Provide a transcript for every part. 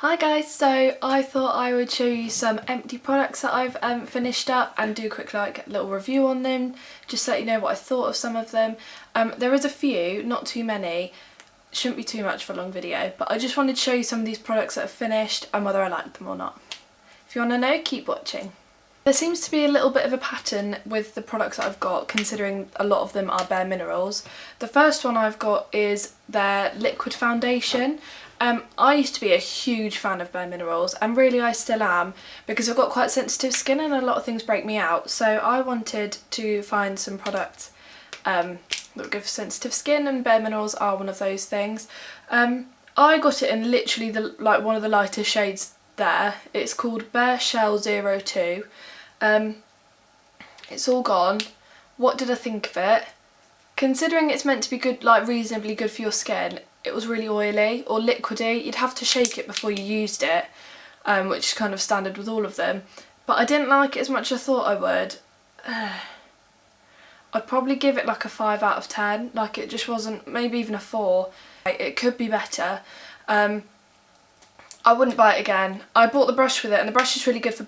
Hi guys, so I thought I would show you some empty products that I've finished up and do a quick little review on them, just to let you know what I thought of some of them. There is a few, not too many, shouldn't be too much for a long video, but I just wanted to show you some of these products that I've finished and whether I like them or not. If you want to know, keep watching. There seems to be a little bit of a pattern with the products that I've got, considering a lot of them are Bareminerals. The first one I've got is their liquid foundation. I used to be a huge fan of Bareminerals, and really I still am, because I've got quite sensitive skin and a lot of things break me out. So I wanted to find some products that were good for sensitive skin, and Bareminerals are one of those things. I got it in literally one of the lighter shades there. It's called Bare Shell 02. It's all gone. What did I think of it? Considering it's meant to be good, reasonably good for your skin, it was really oily or liquidy. You'd have to shake it before you used it, which is kind of standard with all of them. But I didn't like it as much as I thought I would. I'd probably give it like a 5 out of 10. Like, it just wasn't, maybe even a 4. It could be better. I wouldn't buy it again. I bought the brush with it, and the brush is really good for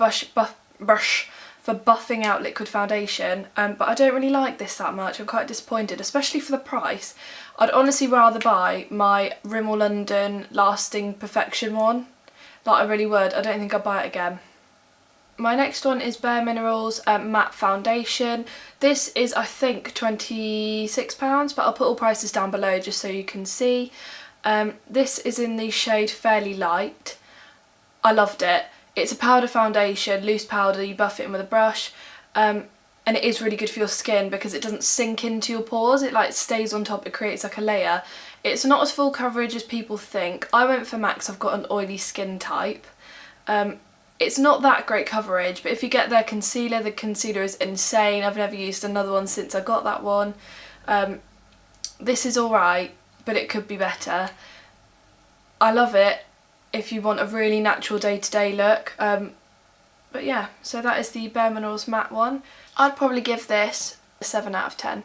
buffing out liquid foundation, but I don't really like this that much. I'm quite disappointed, especially for the price. I'd honestly rather buy my Rimmel London Lasting Perfection one. Like, I really would. I don't think I'd buy it again. My next one is Bareminerals Matte Foundation. This is, I think, £26, but I'll put all prices down below just so you can see. This is in the shade Fairly Light. I loved it. It's a powder foundation, loose powder, you buff it in with a brush, and it is really good for your skin because it doesn't sink into your pores. It stays on top, it creates like a layer. It's not as full coverage as people think. I went for max, I've got an oily skin type. It's not that great coverage, but if you get their concealer, the concealer is insane. I've never used another one since I got that one. This is alright, but it could be better. I love it if you want a really natural day-to-day look. But yeah, so that is the Bareminerals matte one. I'd probably give this a 7 out of 10.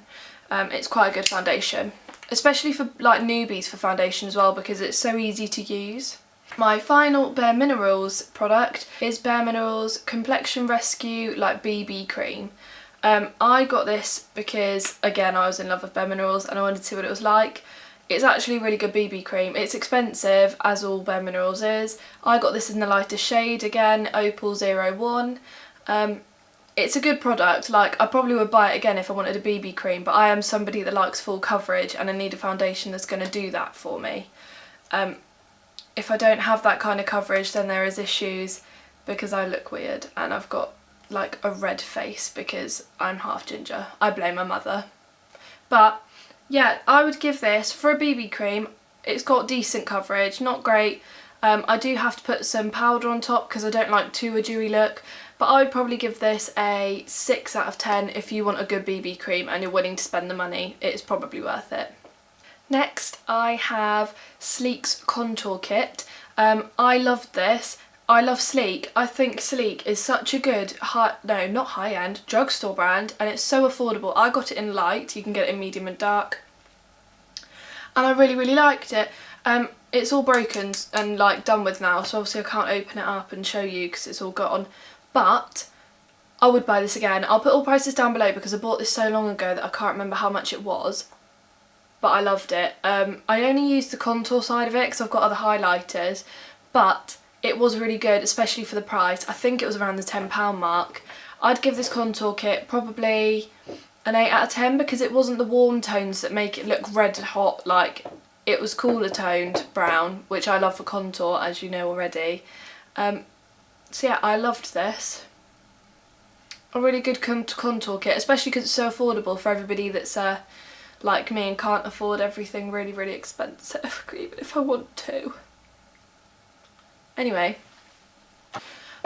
It's quite a good foundation, especially for newbies for foundation as well, because it's so easy to use. My final Bareminerals product is Bareminerals Complexion Rescue BB cream. I got this because, again, I was in love with Bareminerals and I wanted to see what it was like. It's actually a really good BB cream. It's expensive, as all Bareminerals is. I got this in the lighter shade, again, Opal 01. It's a good product. I probably would buy it again if I wanted a BB cream, but I am somebody that likes full coverage and I need a foundation that's going to do that for me. If I don't have that kind of coverage, then there is issues because I look weird and I've got a red face because I'm half ginger. I blame my mother. But yeah, I would give this, for a BB cream, it's got decent coverage, not great. I do have to put some powder on top because I don't like a dewy look, but I would probably give this a 6 out of 10 if you want a good BB cream and you're willing to spend the money. It's probably worth it. Next, I have Sleek's Contour Kit. I loved this. I love Sleek. I think Sleek is such a good, not high-end, drugstore brand, and it's so affordable. I got it in light, you can get it in medium and dark, and I really, really liked it. It's all broken and done with now, so obviously I can't open it up and show you because it's all gone, but I would buy this again. I'll put all prices down below because I bought this so long ago that I can't remember how much it was, but I loved it. I only used the contour side of it because I've got other highlighters, but it was really good, especially for the price. I think it was around the £10 mark. I'd give this contour kit probably an 8 out of 10 because it wasn't the warm tones that make it look red hot. It was cooler toned brown, which I love for contour, as you know already. So yeah, I loved this. A really good contour kit, especially because it's so affordable for everybody that's like me and can't afford everything really, really expensive, even if I want to. Anyway,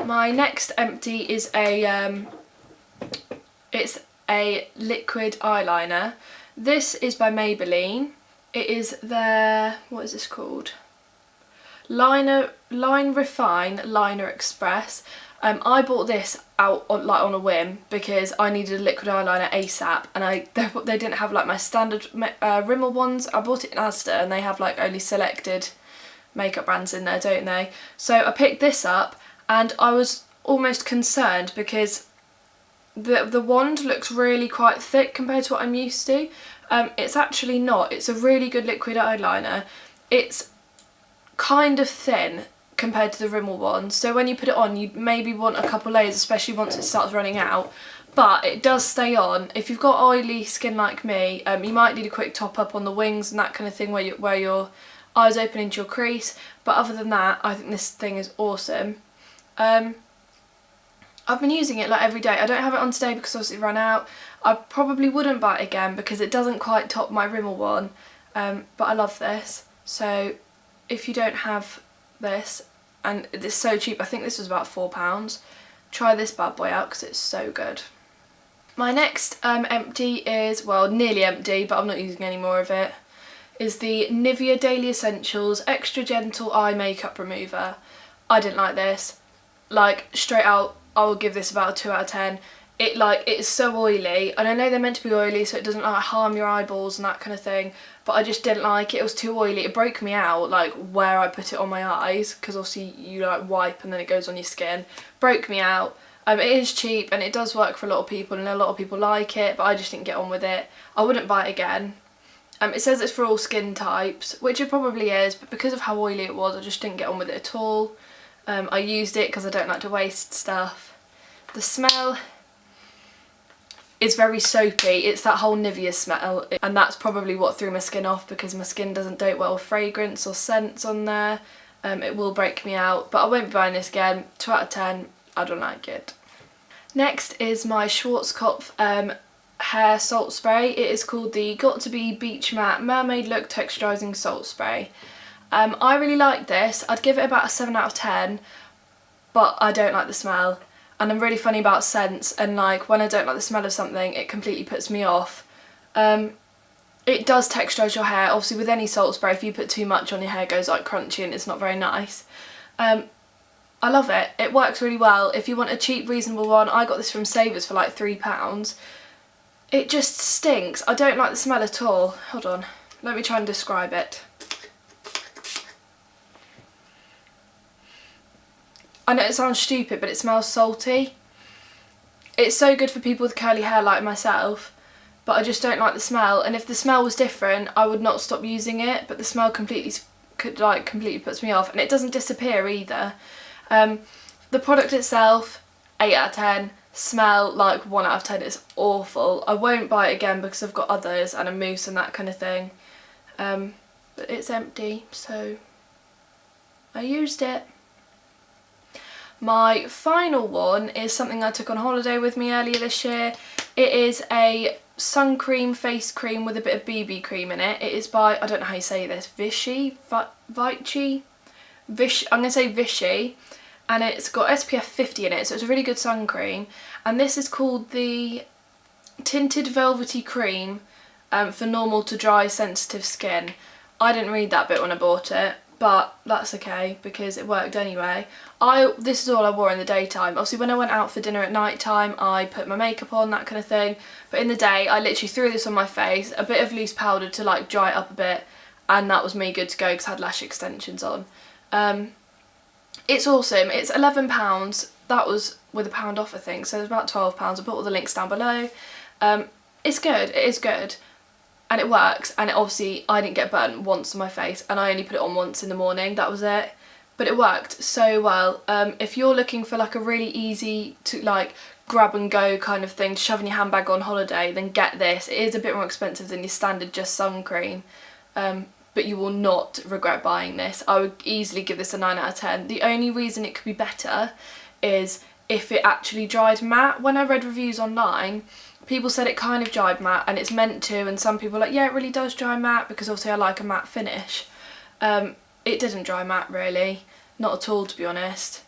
my next empty is it's a liquid eyeliner. This is by Maybelline. It is their, what is this called? Line Refine Liner Express. I bought this out on a whim because I needed a liquid eyeliner ASAP, and they didn't have my standard Rimmel ones. I bought it in Asda and they have only selected makeup brands in there, don't they? So I picked this up and I was almost concerned because the wand looks really quite thick compared to what I'm used to. It's actually not. It's a really good liquid eyeliner. It's kind of thin compared to the Rimmel one, so when you put it on you maybe want a couple layers, especially once it starts running out, but it does stay on. If you've got oily skin like me, you might need a quick top up on the wings and that kind of thing where your eyes open into your crease, but other than that I think this thing is awesome. I've been using it like every day. I don't have it on today because obviously it ran out. I probably wouldn't buy it again because it doesn't quite top my Rimmel one, but I love this. So if you don't have this, and it's so cheap, I think this was about £4, try this bad boy out because it's so good. My next empty is, well, nearly empty, but I'm not using any more of it, is the Nivea Daily Essentials Extra Gentle Eye Makeup Remover. I didn't like this. Like, straight out, I will give this about a 2 out of 10. It's so oily, and I know they're meant to be oily so it doesn't like harm your eyeballs and that kind of thing, but I just didn't like it. It was too oily. It broke me out like where I put it on my eyes, because obviously you like wipe and then it goes on your skin. Broke me out. It is cheap and it does work for a lot of people and a lot of people like it, but I just didn't get on with it. I wouldn't buy it again. It says it's for all skin types, which it probably is, but because of how oily it was I just didn't get on with it at all. I used it because I don't like to waste stuff. The smell is very soapy. It's that whole Nivea smell, and that's probably what threw my skin off because my skin doesn't dote well with fragrance or scents on there. It will break me out, but I won't be buying this again. 2 out of 10, I don't like it. Next is my Schwarzkopf hair salt spray. It is called the Got To Be Beach Matte Mermaid Look Texturising Salt Spray. I really like this. I'd give it about a 7 out of 10, but I don't like the smell. And I'm really funny about scents, and like when I don't like the smell of something it completely puts me off. It does texturise your hair. Obviously with any salt spray, if you put too much on your hair it goes like crunchy and it's not very nice. I love it. It works really well. If you want a cheap reasonable one, I got this from Savers for like £3. It just stinks. I don't like the smell at all. Hold on, let me try and describe it. I know it sounds stupid, but it smells salty. It's so good for people with curly hair like myself, but I just don't like the smell. And if the smell was different, I would not stop using it, but the smell completely puts me off, and it doesn't disappear either. The product itself, 8 out of 10. Smell, like 1 out of 10. It's awful. I won't buy it again because I've got others and a mousse and that kind of thing. But it's empty, so I used it. My final one is something I took on holiday with me earlier this year. It is a sun cream, face cream with a bit of BB cream in it. It is by, I don't know how you say this, Vichy? Vichy? I'm going to say Vichy. And it's got SPF 50 in it, so it's a really good sun cream. And this is called the Tinted Velvety Cream for normal to dry sensitive skin. I didn't read that bit when I bought it, but that's okay because it worked anyway. This is all I wore in the daytime. Obviously when I went out for dinner at night time I put my makeup on, that kind of thing, but in the day I literally threw this on my face, a bit of loose powder to like dry it up a bit, and that was me good to go because I had lash extensions on. It's awesome. It's £11. That was with £1 off I think, so it was about £12. I put all the links down below. It's good, it is good. And it works, and obviously I didn't get burnt once on my face, and I only put it on once in the morning, that was it. But it worked so well. If you're looking for like a really easy to like grab and go kind of thing to shove in your handbag on holiday, then get this. It is a bit more expensive than your standard just sun cream, but you will not regret buying this. I would easily give this a 9 out of 10. The only reason it could be better is if it actually dried matte. When I read reviews online, people said it kind of dried matte, and it's meant to, and some people are like, yeah, it really does dry matte, because obviously I like a matte finish. It didn't dry matte really, not at all to be honest.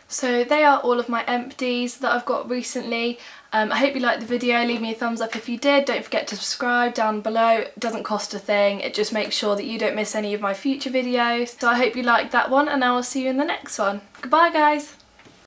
So they are all of my empties that I've got recently. I hope you liked the video. Leave me a thumbs up if you did. Don't forget to subscribe down below. It doesn't cost a thing. It just makes sure that you don't miss any of my future videos. So I hope you liked that one, and I will see you in the next one. Goodbye guys!